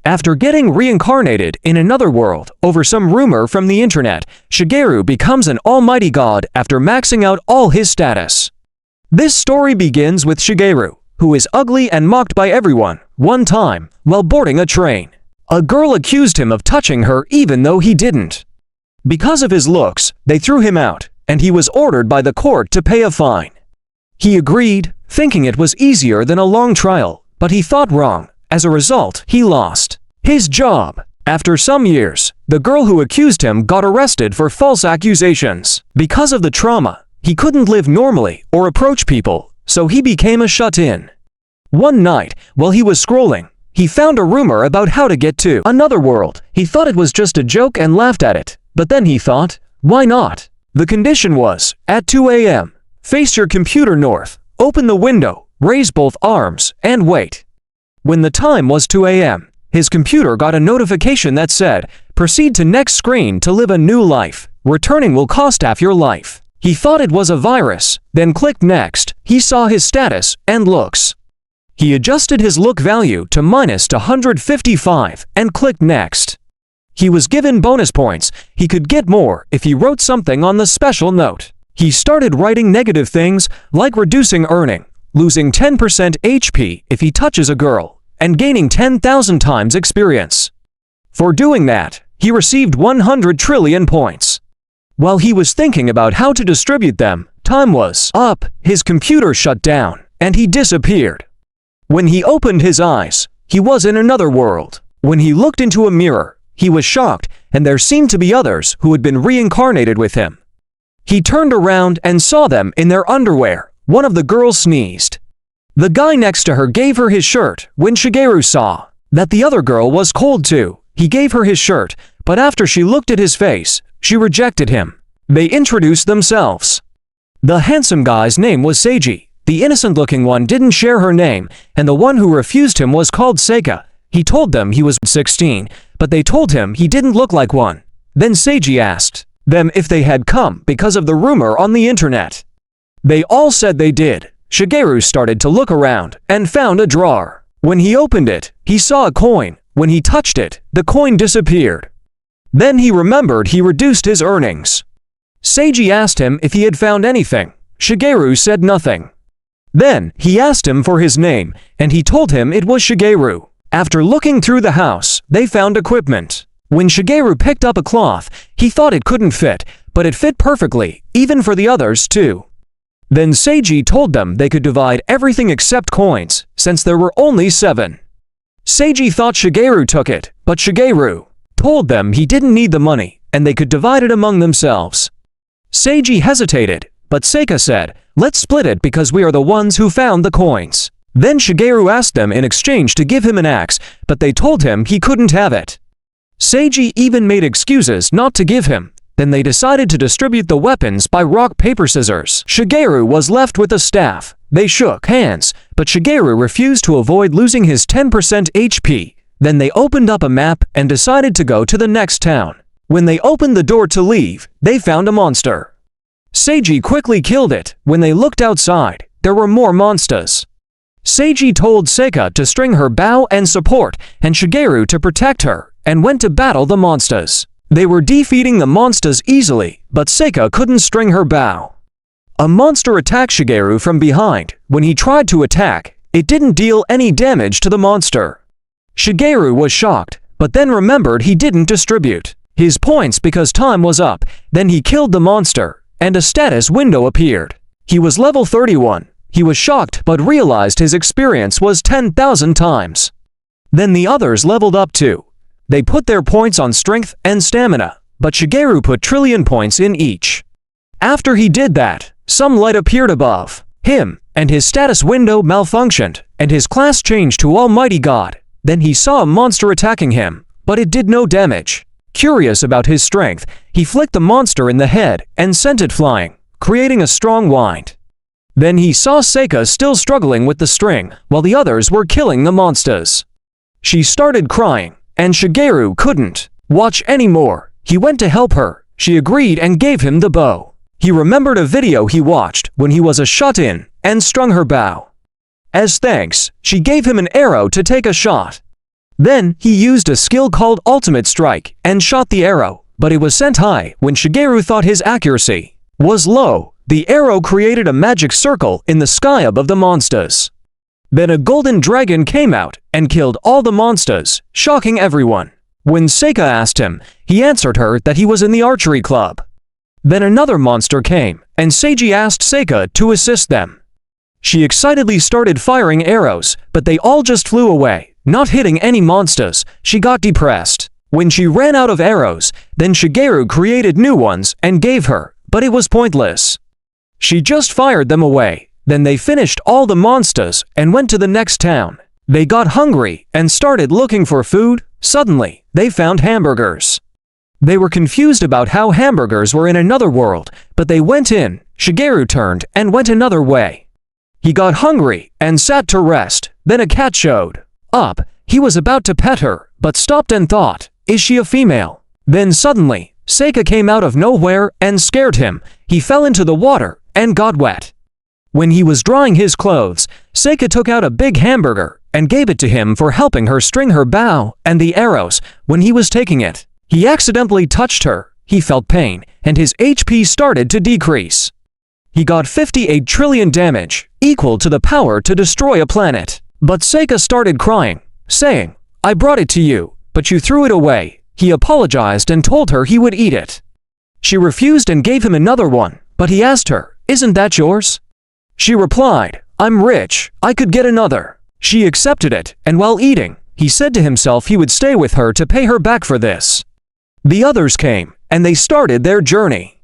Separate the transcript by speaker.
Speaker 1: After getting reincarnated in another world over some rumor from the internet, Shigeru becomes an almighty god after maxing out all his status. This story begins with Shigeru, who is ugly and mocked by everyone. One time, while boarding a train, a girl accused him of touching her even though he didn't. Because of his looks, they threw him out, and he was ordered by the court to pay a fine. He agreed, thinking it was easier than a long trial, but he thought wrong. As a result, he lost his job. After some years, the girl who accused him got arrested for false accusations. Because of the trauma, he couldn't live normally or approach people, so he became a shut-in. One night, while he was scrolling, he found a rumor about how to get to another world. He thought it was just a joke and laughed at it, but then he thought, why not? The condition was, at 2 a.m., face your computer north, open the window, raise both arms, and wait. When the time was 2 a.m., his computer got a notification that said, proceed to next screen to live a new life. Returning will cost half your life. He thought it was a virus, then clicked next. He saw his status and looks. He adjusted his look value to -155 and clicked next. He was given bonus points. He could get more if he wrote something on the special note. He started writing negative things like reducing earning, losing 10% HP if he touches a girl, and gaining 10,000 times experience. For doing that, he received 100 trillion points. While he was thinking about how to distribute them, time was up, his computer shut down, and he disappeared. When he opened his eyes, he was in another world. When he looked into a mirror, he was shocked, and there seemed to be others who had been reincarnated with him. He turned around and saw them in their underwear. One of the girls sneezed. The guy next to her gave her his shirt. When Shigeru saw that the other girl was cold too, he gave her his shirt, but after she looked at his face, she rejected him. They introduced themselves. The handsome guy's name was Seiji. The innocent-looking one didn't share her name, and the one who refused him was called Seika. He told them he was 16, but they told him he didn't look like one. Then Seiji asked them if they had come because of the rumor on the internet. They all said they did. Shigeru started to look around and found a drawer. When he opened it, he saw a coin. When he touched it, the coin disappeared. Then he remembered he reduced his earnings. Seiji asked him if he had found anything. Shigeru said nothing. Then he asked him for his name, and he told him it was Shigeru. After looking through the house, they found equipment. When Shigeru picked up a cloth, he thought it couldn't fit, but it fit perfectly, even for the others too. Then Seiji told them they could divide everything except coins, since there were only 7. Seiji thought Shigeru took it, but Shigeru told them he didn't need the money, and they could divide it among themselves. Seiji hesitated, but Seika said, let's split it because we are the ones who found the coins. Then Shigeru asked them in exchange to give him an axe, but they told him he couldn't have it. Seiji even made excuses not to give him. Then they decided to distribute the weapons by rock, paper, scissors. Shigeru was left with a staff. They shook hands, but Shigeru refused to avoid losing his 10% HP. Then they opened up a map and decided to go to the next town. When they opened the door to leave, they found a monster. Seiji quickly killed it. When they looked outside, there were more monsters. Seiji told Seika to string her bow and support, and Shigeru to protect her, and went to battle the monsters. They were defeating the monsters easily, but Seika couldn't string her bow. A monster attacked Shigeru from behind. When he tried to attack, it didn't deal any damage to the monster. Shigeru was shocked, but then remembered he didn't distribute his points because time was up. Then he killed the monster, and a status window appeared. He was level 31. He was shocked but realized his experience was 10,000 times. Then the others leveled up too. They put their points on strength and stamina, but Shigeru put trillion points in each. After he did that, some light appeared above him, and his status window malfunctioned, and his class changed to Almighty God. Then he saw a monster attacking him, but it did no damage. Curious about his strength, he flicked the monster in the head and sent it flying, creating a strong wind. Then he saw Seika still struggling with the string, while the others were killing the monsters. She started crying, and Shigeru couldn't watch anymore. He went to help her. She agreed and gave him the bow. He remembered a video he watched when he was a shut-in and strung her bow. As thanks, she gave him an arrow to take a shot. Then he used a skill called ultimate strike and shot the arrow, but it was sent high. When Shigeru thought his accuracy was low, the arrow created a magic circle in the sky above the monsters. Then a golden dragon came out and killed all the monsters, shocking everyone. When Seika asked him, he answered her that he was in the archery club. Then another monster came, and Seiji asked Seika to assist them. She excitedly started firing arrows, but they all just flew away, not hitting any monsters. She got depressed. When she ran out of arrows, then Shigeru created new ones and gave her, but it was pointless. She just fired them away. Then they finished all the monsters and went to the next town. They got hungry and started looking for food. Suddenly, they found hamburgers. They were confused about how hamburgers were in another world, but they went in. Shigeru turned and went another way. He got hungry and sat to rest. Then a cat showed up. He was about to pet her, but stopped and thought, "Is she a female?" Then suddenly, Seika came out of nowhere and scared him. He fell into the water and got wet. When he was drying his clothes, Seika took out a big hamburger and gave it to him for helping her string her bow and the arrows. When he was taking it, he accidentally touched her. He felt pain, and his HP started to decrease. He got 58 trillion damage, equal to the power to destroy a planet. But Seika started crying, saying, "I brought it to you, but you threw it away." He apologized and told her he would eat it. She refused and gave him another one, but he asked her, "Isn't that yours?" She replied, "I'm rich, I could get another." She accepted it, and while eating, he said to himself he would stay with her to pay her back for this. The others came, and they started their journey.